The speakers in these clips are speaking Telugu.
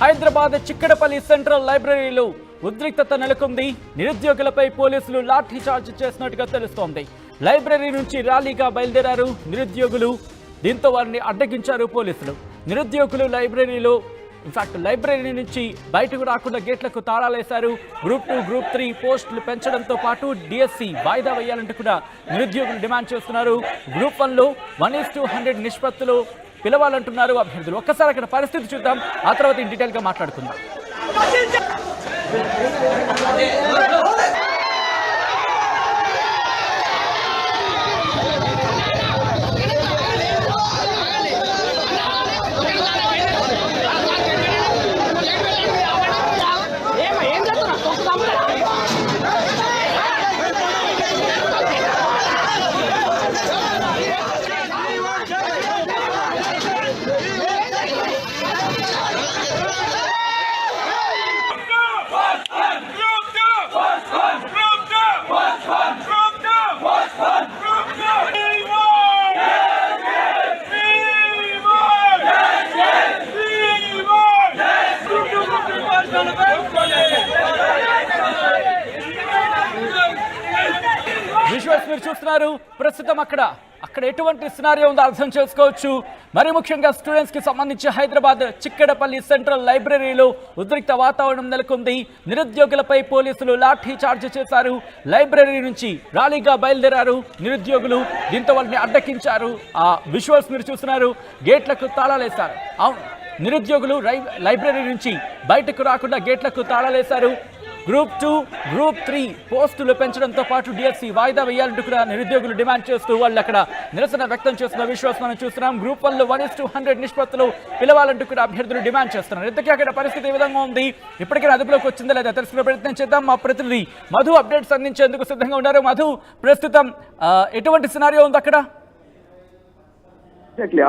హైదరాబాద్ చిక్కడపల్లి సెంట్రల్ లైబ్రరీలో ఉద్రిక్తత నెలకొంది. నిరుద్యోగులపై పోలీసులు లాఠీ చార్జ్ చేసినట్టుగా తెలుస్తోంది. లైబ్రరీ నుంచి ర్యాలీగా బయలుదేరారు నిరుద్యోగులు. దీంతో వారిని అడ్డగించారు పోలీసులు. నిరుద్యోగులు లైబ్రరీ నుంచి బయటకు రాకుండా గేట్లకు తాళాలేశారు. గ్రూప్ 2, గ్రూప్ 3 పోస్టులు పెంచడంతో పాటు డిఎస్సి వాయిదా వేయాలంటూ కూడా నిరుద్యోగులు డిమాండ్ చేస్తున్నారు. గ్రూప్ 1లో 1:100 నిష్పత్తులు పిలవాలంటున్నారు అభ్యర్థులు. ఒక్కసారి అక్కడ పరిస్థితి చూద్దాం, ఆ తర్వాత ఇన్ డీటెయిల్ గా మాట్లాడుకుందాం. విజువల్స్ మీరు చూస్తున్నారు. ప్రస్తుతం అక్కడ ఎటువంటి సినారియో ఉందో అర్థం చేసుకోవచ్చు. మరి ముఖ్యంగా స్టూడెంట్స్ కి సంబంధించి హైదరాబాద్ చిక్కడపల్లి సెంట్రల్ లైబ్రరీలో ఉద్రిక్త వాతావరణం నెలకొంది. నిరుద్యోగులపై పోలీసులు లాఠీ చార్జ్ చేశారు. లైబ్రరీ నుంచి ర్యాలీగా బయలుదేరారు నిరుద్యోగులు. దీంతో వాళ్ళని అడ్డకించారు. ఆ విజువల్స్ మీరు చూస్తున్నారు. గేట్లకు తాళాలేశారు. అవును, నిరుద్యోగులు లైబ్రరీ నుంచి బయటకు రాకుండా గేట్లకు తాళాలేశారు. గ్రూప్ 2, గ్రూప్ 3 పోస్టులు పెంచడంతో పాటు డిఎస్సి వాయిదా వేయాలంటూ కూడా నిరుద్యోగులు డిమాండ్ చేస్తూ వాళ్ళు అక్కడ నిరసన వ్యక్తం చేస్తున్న విశ్వాసం మనం చూస్తున్నాం. గ్రూప్ 1లో 1:100 నిష్పత్తులు పిలవాలంటూ కూడా అభ్యర్థులు డిమాండ్ చేస్తున్నారు. ఇంతకీ అక్కడ పరిస్థితి ఏ విధంగా ఉంది, ఇప్పటికైనా అదుపులోకి వచ్చిందా లేదా తెలుసుకునే ప్రయత్నం చేద్దాం. మా ప్రతినిధి మధు అప్డేట్స్ అందించేందుకు సిద్ధంగా ఉన్నారు. మధు, ప్రస్తుతం ఎటువంటి సినారియో ఉంది అక్కడ?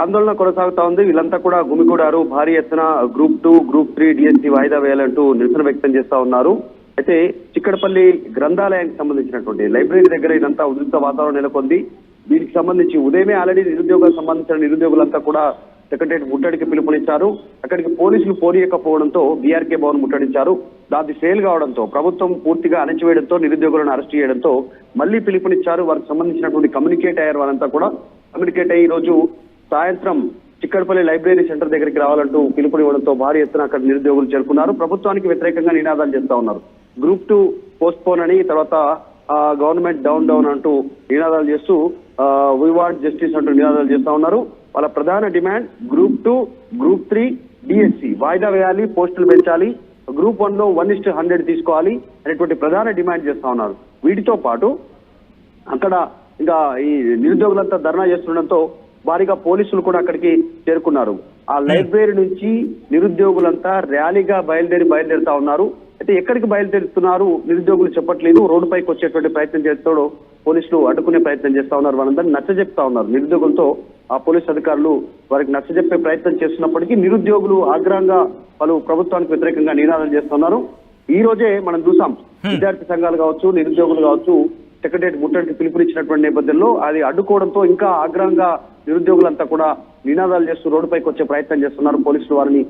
ఆందోళన కొనసాగుతా ఉంది. వీళ్ళంతా కూడా గుమిగూడారు. భారీ ఎత్తున గ్రూప్ 2, గ్రూప్ 3 డిఎస్సి వాయిదా వేయాలంటూ నిరసన వ్యక్తం చేస్తా ఉన్నారు. అయితే చిక్కడపల్లి గ్రంథాలయానికి సంబంధించినటువంటి లైబ్రరీ దగ్గర ఇదంతా ఉద్రిక్త వాతావరణం నెలకొంది. దీనికి సంబంధించి ఉదయమే ఆల్రెడీ నిరుద్యోగులకు సంబంధించిన నిరుద్యోగులంతా కూడా సెక్రటరియట్ ముట్టడికి పిలుపునిచ్చారు. అక్కడికి పోలీసులు పోనీయకపోవడంతో బీఆర్కే భవన్ ముట్టడించారు. దాన్ని ఫెయిల్ కావడంతో ప్రభుత్వం పూర్తిగా అణచివేయడంతో నిరుద్యోగులను అరెస్ట్ చేయడంతో మళ్లీ పిలుపునిచ్చారు. వారికి సంబంధించినటువంటి కమ్యూనికేట్ అయ్యారు. వారంతా కూడా కమ్యూనికేట్ అయ్యి ఈ రోజు సాయంత్రం చిక్కడపల్లి లైబ్రరీ సెంటర్ దగ్గరికి రావాలంటూ పిలుపునివ్వడంతో భారీ ఎత్తున అక్కడ నిరుద్యోగులు చేరుకున్నారు. ప్రభుత్వానికి వ్యతిరేకంగా నినాదాలు చేస్తా ఉన్నారు. గ్రూప్ 2 పోస్ట్ పోన్ అని, తర్వాత గవర్నమెంట్ డౌన్ అంటూ నినాదాలు చేస్తూ వి వాంట్ జస్టిస్ అంటూ నినాదాలు చేస్తా ఉన్నారు. వాళ్ళ ప్రధాన డిమాండ్ గ్రూప్ 2, గ్రూప్ 3 డిఎస్సి వాయిదా వేయాలి, పోస్టులు పెంచాలి, గ్రూప్ 1లో 1:100 తీసుకోవాలి అనేటువంటి ప్రధాన డిమాండ్ చేస్తా ఉన్నారు. వీటితో పాటు అక్కడ ఇంకా ఈ నిరుద్యోగులంతా ధర్నా చేస్తుండడంతో భారీగా పోలీసులు కూడా అక్కడికి చేరుకున్నారు. ఆ లైబ్రరీ నుంచి నిరుద్యోగులంతా ర్యాలీగా బయలుదేరుతా ఉన్నారు. అయితే ఎక్కడికి బయలుదేరుతున్నారు నిరుద్యోగులు చెప్పట్లేదు. రోడ్డు పైకి వచ్చేటువంటి ప్రయత్నం చేస్తాడు పోలీసులు అడ్డుకునే ప్రయత్నం చేస్తా ఉన్నారు. వాళ్ళందరినీ నచ్చజెప్తా ఉన్నారు. నిరుద్యోగులతో ఆ పోలీసు అధికారులు వారికి నచ్చజెప్పే ప్రయత్నం చేస్తున్నప్పటికీ నిరుద్యోగులు ఆగ్రహంగా వాళ్ళు ప్రభుత్వానికి వ్యతిరేకంగా నినాదాలు చేస్తున్నారు. ఈ రోజే మనం చూసాం, విద్యార్థి సంఘాలు కావచ్చు, నిరుద్యోగులు కావచ్చు, సెక్రటరియట్ ముట్టడికి పిలుపునిచ్చినటువంటి నేపథ్యంలో అది అడ్డుకోవడంతో ఇంకా ఆగ్రహంగా నిరుద్యోగులంతా కూడా నినాదాలు చేస్తూ రోడ్డుపైకి వచ్చే ప్రయత్నం చేస్తున్నారు. పోలీసులు వారిని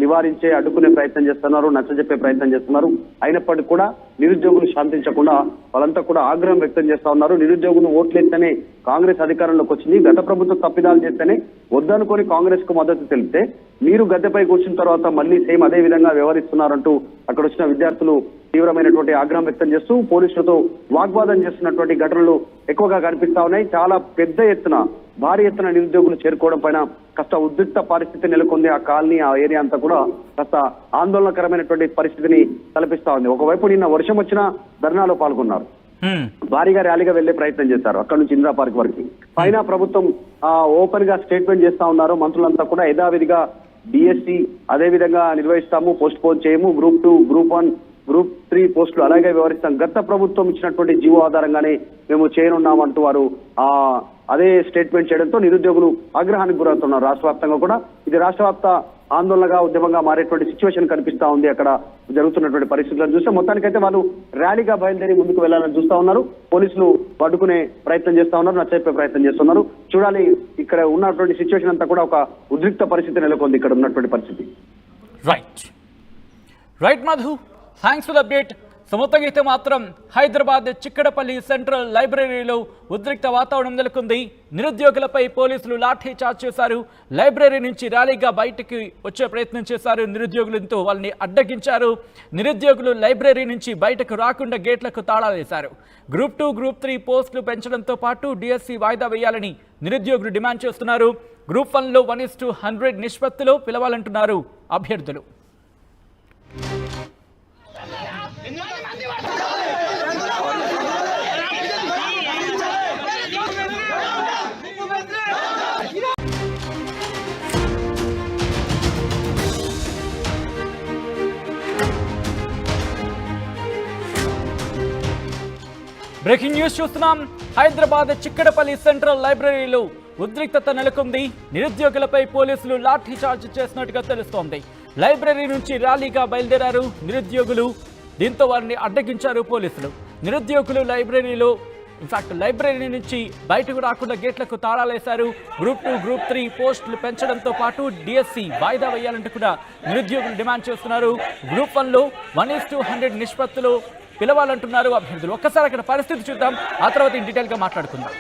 నివారించే అడ్డుకునే ప్రయత్నం చేస్తున్నారు, నచ్చజెప్పే ప్రయత్నం చేస్తున్నారు. అయినప్పటికీ కూడా నిరుద్యోగులు శాంతించకుండా వాళ్ళంతా కూడా ఆగ్రహం వ్యక్తం చేస్తా ఉన్నారు. నిరుద్యోగులు ఓట్లేస్తేనే కాంగ్రెస్ అధికారంలోకి వచ్చింది, గత ప్రభుత్వం తప్పిదాలు చేస్తేనే వద్దనుకొని కాంగ్రెస్ కు మద్దతు తెలిపితే మీరు గద్దెపై కూర్చున్న తర్వాత మళ్ళీ సేమ్ అదే విధంగా వ్యవహరిస్తున్నారంటూ అక్కడ వచ్చిన విద్యార్థులు తీవ్రమైనటువంటి ఆగ్రహం వ్యక్తం చేస్తూ పోలీసులతో వాగ్వాదం చేస్తున్నటువంటి ఘటనలు ఎక్కువగా కనిపిస్తా ఉన్నాయి. చాలా పెద్ద ఎత్తున భారీ ఎత్తున నిరుద్యోగులు చేరుకోవడం పైన కాస్త ఉద్రిక్త పరిస్థితి నెలకొంది. ఆ కాలనీ, ఆ ఏరియా అంతా కూడా కాస్త ఆందోళనకరమైనటువంటి పరిస్థితిని తలపిస్తా ఉంది. ఒకవైపు నిన్న వర్షం వచ్చినా ధర్నాలో పాల్గొన్నారు. భారీగా ర్యాలీగా వెళ్లే ప్రయత్నం చేశారు అక్కడ నుంచి ఇందిరా పార్క్ వరకు. పైన ప్రభుత్వం ఓపెన్ గా స్టేట్మెంట్ చేస్తా ఉన్నారు. మంత్రులంతా కూడా యథావిధిగా డిఎస్సి అదే విధంగా నిర్వహిస్తాము, పోస్ట్ పోన్ చేయము, గ్రూప్ 2, గ్రూప్ 1, గ్రూప్ 3 పోస్టులు అలాగే వ్యవహరిస్తాం, గత ప్రభుత్వం ఇచ్చినటువంటి జీవో ఆధారంగానే మేము చేయనున్నామంటూ వారు అదే స్టేట్మెంట్ చేయడంతో నిరుద్యోగులు ఆగ్రహానికి గురవుతున్నారు. రాష్ట్ర వ్యాప్తంగా కూడా ఇది రాష్ట్ర వ్యాప్త ఆందోళనగా ఉద్యమంగా మారేటువంటి సిచ్యువేషన్ కనిపిస్తా ఉంది. అక్కడ జరుగుతున్నటువంటి పరిస్థితులను చూస్తే మొత్తానికైతే వాళ్ళు ర్యాలీగా బయలుదేరి ముందుకు వెళ్లాలని చూస్తా ఉన్నారు. పోలీసులు అడ్డుకునే ప్రయత్నం చేస్తా ఉన్నారు, నచ్చజెప్పే ప్రయత్నం చేస్తున్నారు. చూడాలి, ఇక్కడ ఉన్నటువంటి సిచ్యువేషన్ అంతా కూడా ఒక ఉద్రిక్త పరిస్థితి నెలకొంది ఇక్కడ ఉన్నటువంటి పరిస్థితి. Right. Right Madhu, thanks for the update. మొత్తంగా అయితే మాత్రం హైదరాబాద్ చిక్కడపల్లి సెంట్రల్ లైబ్రరీలో ఉద్రిక్త వాతావరణం నెలకొంది. నిరుద్యోగులపై పోలీసులు లాఠీ చార్జ్ చేశారు. లైబ్రరీ నుంచి ర్యాలీగా బయటికి వచ్చే ప్రయత్నం చేశారు. నిరుద్యోగులతో వాళ్ళని అడ్డగించారు. నిరుద్యోగులు లైబ్రరీ నుంచి బయటకు రాకుండా గేట్లకు తాళాలు వేశారు. గ్రూప్ 2, గ్రూప్ 3 పోస్టులు పెంచడంతో పాటు డిఎస్సి వాయిదా వేయాలని నిరుద్యోగులు డిమాండ్ చేస్తున్నారు. గ్రూప్ 1లో 1:100 నిష్పత్తిలో పిలవాలంటున్నారు అభ్యర్థులు. బ్రేకింగ్ న్యూస్ చూస్తున్నాం. హైదరాబాద్ చిక్కడపల్లి సెంట్రల్ లైబ్రరీలో ఉద్రిక్తత నెలకొంది. నిరుద్యోగులపై పోలీసులు లాఠీ చార్జ్ చేసినట్టుగా తెలుస్తోంది. లైబ్రరీ నుంచి ర్యాలీగా బయలుదేరారు నిరుద్యోగులు. దీంతో వారిని అడ్డగించారు పోలీసులు. నిరుద్యోగులు లైబ్రరీ నుంచి బయటకు రాకుండా గేట్లకు తాళాలేశారు. గ్రూప్ 2, గ్రూప్ 3 పోస్టులు పెంచడంతో పాటు డిఎస్సి వాయిదా వేయాలంటూ కూడా నిరుద్యోగులు డిమాండ్ చేస్తున్నారు. గ్రూప్ 1లో 1:100 నిష్పత్తిలో పిలవాలంటున్నారు అభ్యర్థులు. ఒక్కసారి అక్కడ పరిస్థితి చూద్దాం, ఆ తర్వాత ఇన్ డీటెయిల్గా మాట్లాడుకుందాం.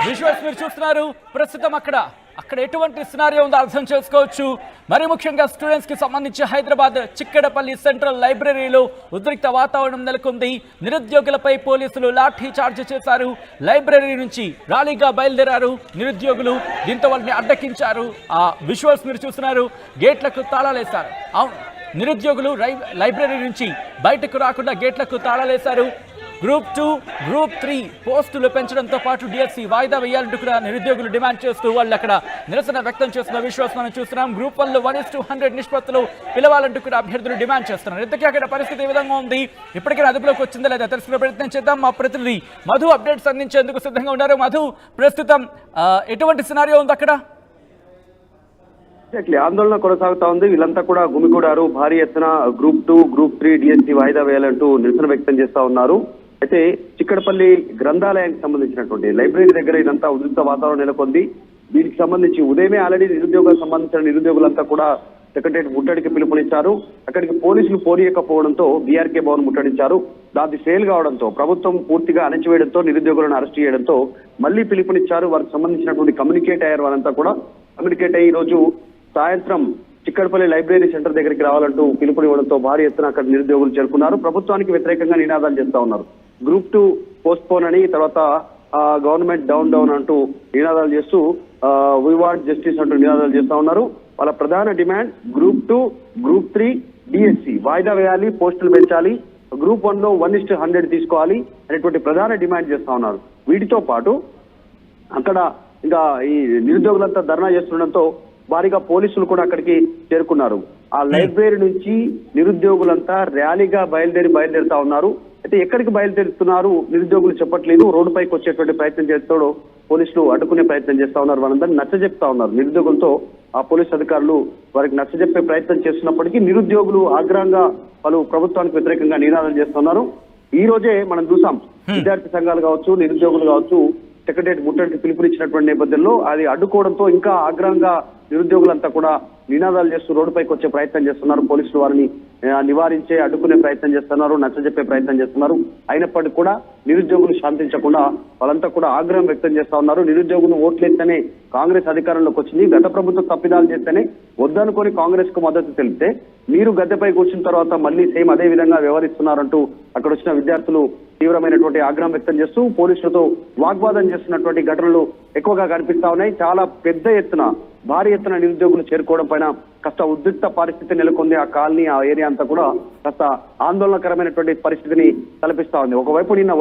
విజువల్స్ మీరు చూస్తున్నారు. ప్రస్తుతం అక్కడ ఎటువంటి సినారియో ఉందో అర్థం చేసుకోవచ్చు. మరి ముఖ్యంగా స్టూడెంట్స్ కి సంబంధించి హైదరాబాద్ చిక్కడపల్లి సెంట్రల్ లైబ్రరీలో ఉద్రిక్త వాతావరణం నెలకొంది. నిరుద్యోగులపై పోలీసులు లాఠీ చార్జ్ చేశారు. లైబ్రరీ నుంచి ర్యాలీగా బయలుదేరారు నిరుద్యోగులు. దీంతో వాళ్ళని అడ్డగించారు. ఆ విజువల్స్ మీరు చూస్తున్నారు. గేట్లకు తాళాలేశారు. నిరుద్యోగులు లైబ్రరీ నుంచి బయటకు రాకుండా గేట్లకు తాళాలేశారు. గ్రూప్ 2, గ్రూప్ 3 పోస్టులు పెంచడంతో పాటు డిఎస్సి వాయిదా వేయాలంటూ కూడా నిరుద్యోగులు డిమాండ్ చేస్తూ వాళ్ళు అక్కడ నిరసన వ్యక్తం చేస్తున్న విశ్వాసం మనం చూస్తున్నాం. గ్రూప్ 1లో 1:100 నిష్పత్తిలో పిలవాలంటూ కూడా అభ్యర్థులు డిమాండ్ చేస్తున్నారు. ఇంతకీ అక్కడ పరిస్థితి ఏ విధంగా ఉంది, ఇప్పటికైనా అదుపులోకి వచ్చిందా లేదా తెలుసుకునే ప్రయత్నం చేద్దాం. మా ప్రతినిధి మధు అప్డేట్స్ అందించేందుకు సిద్ధంగా ఉన్నారు. మధు, ప్రస్తుతం ఎటువంటి సినారియో ఉంది అక్కడ? ఆందోళన కొనసాగుతా ఉంది. వీళ్ళంతా కూడా గుమిగూడారు. భారీ ఎత్తున గ్రూప్ 2, గ్రూప్ 3 డిఎస్సి వాయిదా వేయాలంటూ నిరసన వ్యక్తం చేస్తా ఉన్నారు. అయితే చిక్కడపల్లి గ్రంథాలయానికి సంబంధించినటువంటి లైబ్రరీ దగ్గర ఇదంతా ఉద్రిక్త వాతావరణం నెలకొంది. దీనికి సంబంధించి ఉదయమే ఆల్రెడీ నిరుద్యోగులకు సంబంధించిన నిరుద్యోగులంతా కూడా సెక్రటరియట్ ముట్టడికి పిలుపునిచ్చారు. అక్కడికి పోలీసులు పోనీయకపోవడంతో బీఆర్కే భవన్ ముట్టడించారు. దాన్ని ఫెయిల్ కావడంతో ప్రభుత్వం పూర్తిగా అణచివేయడంతో నిరుద్యోగులను అరెస్ట్ చేయడంతో మళ్ళీ పిలుపునిచ్చారు. వారికి సంబంధించినటువంటి కమ్యూనికేట్ అయ్యారు. వాళ్ళంతా కూడా కమ్యూనికేట్ అయ్యి ఈ రోజు సాయంత్రం చిక్కడపల్లి లైబ్రరీ సెంటర్ దగ్గరికి రావాలంటూ పిలుపునివ్వడంతో భారీ ఎత్తున అక్కడ నిరుద్యోగులు చేరుకున్నారు. ప్రభుత్వానికి వ్యతిరేకంగా నినాదాలు చేస్తా ఉన్నారు. గ్రూప్ 2 పోస్ట్ పోన్ అని, తర్వాత గవర్నమెంట్ డౌన్ అంటూ నినాదాలు చేస్తూ వి వాంట్ జస్టిస్ అంటూ నినాదాలు చేస్తా ఉన్నారు. వాళ్ళ ప్రధాన డిమాండ్ గ్రూప్ 2, గ్రూప్ 3 డిఎస్సి వాయిదా వేయాలి, పోస్టులు పెంచాలి, గ్రూప్ 1లో 1:100 తీసుకోవాలి అనేటువంటి ప్రధాన డిమాండ్ చేస్తా ఉన్నారు. వీటితో పాటు అక్కడ ఇంకా ఈ నిరుద్యోగులంతా ధర్నా చేస్తుండడంతో భారీగా పోలీసులు కూడా అక్కడికి చేరుకున్నారు. ఆ లైబ్రరీ నుంచి నిరుద్యోగులంతా ర్యాలీగా బయలుదేరుతా ఉన్నారు. అయితే ఎక్కడికి బయలుదేరుతున్నారు నిరుద్యోగులు చెప్పట్లేదు. రోడ్డు పైకి వచ్చేటువంటి ప్రయత్నం చేస్తాడు పోలీసులు అడ్డుకునే ప్రయత్నం చేస్తా ఉన్నారు. వాళ్ళందరినీ నచ్చజెప్తా ఉన్నారు. నిరుద్యోగులతో ఆ పోలీసు అధికారులు వారికి నచ్చజెప్పే ప్రయత్నం చేస్తున్నప్పటికీ నిరుద్యోగులు ఆగ్రహంగా వాళ్ళు ప్రభుత్వానికి వ్యతిరేకంగా నినాదాలు చేస్తున్నారు. ఈ రోజే మనం చూసాం, విద్యార్థి సంఘాలు కావచ్చు, నిరుద్యోగులు కావచ్చు, సెక్రటరియట్ ముట్టడికి పిలుపునిచ్చినటువంటి నేపథ్యంలో అది అడ్డుకోవడంతో ఇంకా ఆగ్రహంగా నిరుద్యోగులంతా కూడా నినాదాలు చేస్తూ రోడ్డుపైకి వచ్చే ప్రయత్నం చేస్తున్నారు. పోలీసులు వారిని నివారించే అడ్డుకునే ప్రయత్నం చేస్తున్నారు, నచ్చజెప్పే ప్రయత్నం చేస్తున్నారు. అయినప్పటికీ కూడా నిరుద్యోగులు శాంతించకుండా వాళ్ళంతా కూడా ఆగ్రహం వ్యక్తం చేస్తా ఉన్నారు. నిరుద్యోగులు ఓట్లేస్తేనే కాంగ్రెస్ అధికారంలోకి వచ్చింది, గత ప్రభుత్వం తప్పిదాలు చేస్తేనే వద్దనుకొని కాంగ్రెస్ కు మద్దతు తెలిపితే మీరు గద్దెపై కూర్చున్న తర్వాత మళ్ళీ సేమ్ అదే విధంగా వ్యవహరిస్తున్నారంటూ అక్కడ వచ్చిన విద్యార్థులు తీవ్రమైనటువంటి ఆగ్రహం వ్యక్తం చేస్తూ పోలీసులతో వాగ్వాదం చేస్తున్నటువంటి ఘటనలు ఎక్కువగా కనిపిస్తా ఉన్నాయి. చాలా పెద్ద ఎత్తున భారీ ఎత్తున నిరుద్యోగులు చేరుకోవడం పైన కాస్త ఉద్రిక్త పరిస్థితి నెలకొంది. ఆ కాలనీ ఆ ఏరియా అంతా కూడా కాస్త ఆందోళనకరమైనటువంటి పరిస్థితిని తలపిస్తా ఉంది. ఒకవైపు నిన్న